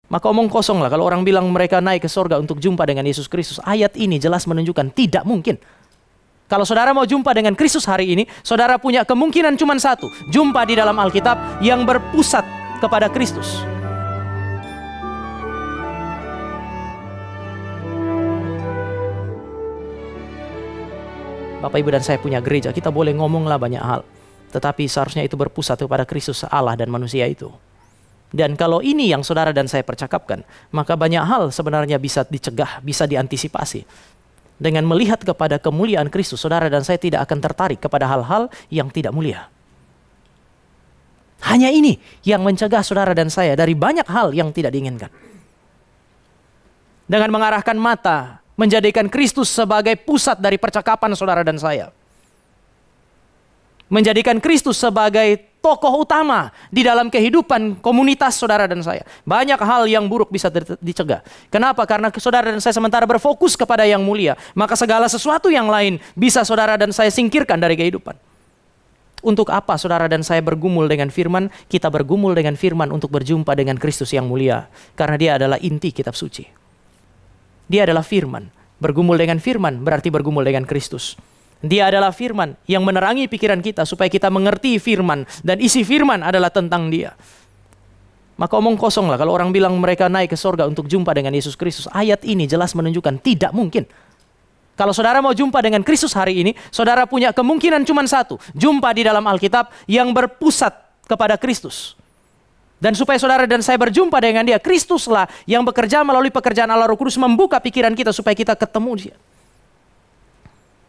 Maka omong kosong lah kalau orang bilang mereka naik ke sorga untuk jumpa dengan Yesus Kristus. Ayat ini jelas menunjukkan tidak mungkin. Kalau saudara mau jumpa dengan Kristus hari ini, saudara punya kemungkinan cuma satu. Jumpa di dalam Alkitab yang berpusat kepada Kristus. Bapak, Ibu, dan saya punya gereja. Kita boleh ngomonglah banyak hal. Tetapi seharusnya itu berpusat kepada Kristus, Allah dan manusia itu. Dan kalau ini yang saudara dan saya percakapkan, maka banyak hal sebenarnya bisa dicegah, bisa diantisipasi. Dengan melihat kepada kemuliaan Kristus, saudara dan saya tidak akan tertarik kepada hal-hal yang tidak mulia. Hanya ini yang mencegah saudara dan saya dari banyak hal yang tidak diinginkan. Dengan mengarahkan mata, menjadikan Kristus sebagai pusat dari percakapan saudara dan saya. Menjadikan Kristus sebagai tokoh utama di dalam kehidupan komunitas saudara dan saya. Banyak hal yang buruk bisa dicegah. Kenapa? Karena saudara dan saya sementara berfokus kepada yang mulia, maka segala sesuatu yang lain bisa saudara dan saya singkirkan dari kehidupan. Untuk apa saudara dan saya bergumul dengan firman? Kita bergumul dengan firman untuk berjumpa dengan Kristus yang mulia. Karena dia adalah inti kitab suci. Dia adalah firman. Bergumul dengan firman berarti bergumul dengan Kristus. Dia adalah firman yang menerangi pikiran kita supaya kita mengerti firman. Dan isi firman adalah tentang dia. Maka omong kosong lah kalau orang bilang mereka naik ke sorga untuk jumpa dengan Yesus Kristus. Ayat ini jelas menunjukkan tidak mungkin. Kalau saudara mau jumpa dengan Kristus hari ini, saudara punya kemungkinan cuma satu. Jumpa di dalam Alkitab yang berpusat kepada Kristus. Dan supaya saudara dan saya berjumpa dengan dia, Kristuslah yang bekerja melalui pekerjaan Allah Roh Kudus membuka pikiran kita supaya kita ketemu dia.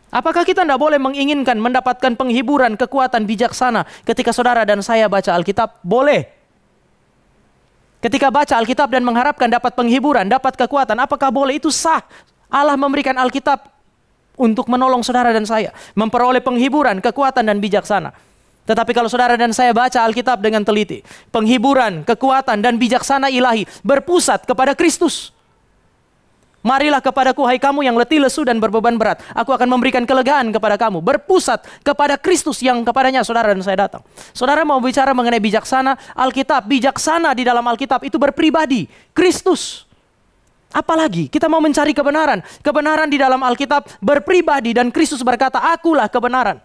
Apakah kita tidak boleh menginginkan mendapatkan penghiburan, kekuatan, bijaksana ketika saudara dan saya baca Alkitab? Boleh. Ketika baca Alkitab dan mengharapkan dapat penghiburan, dapat kekuatan, apakah boleh? Itu sah. Allah memberikan Alkitab untuk menolong saudara dan saya memperoleh penghiburan, kekuatan, dan bijaksana. Tetapi kalau saudara dan saya baca Alkitab dengan teliti, penghiburan, kekuatan, dan bijaksana ilahi berpusat kepada Kristus. Marilah kepadaku, hai kamu yang letih, lesu, dan berbeban berat. Aku akan memberikan kelegaan kepada kamu. Berpusat kepada Kristus yang kepadanya saudara dan saya datang. Saudara mau bicara mengenai bijaksana, Alkitab, bijaksana di dalam Alkitab itu berpribadi, Kristus. Apalagi kita mau mencari kebenaran. Kebenaran di dalam Alkitab berpribadi dan Kristus berkata, akulah kebenaran.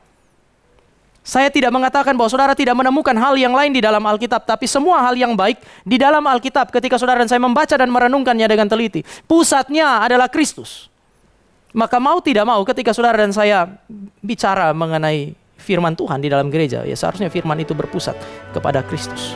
Saya tidak mengatakan bahwa saudara tidak menemukan hal yang lain di dalam Alkitab. Tapi semua hal yang baik di dalam Alkitab ketika saudara dan saya membaca dan merenungkannya dengan teliti, pusatnya adalah Kristus. Maka mau tidak mau ketika saudara dan saya bicara mengenai firman Tuhan di dalam gereja, ya seharusnya firman itu berpusat kepada Kristus.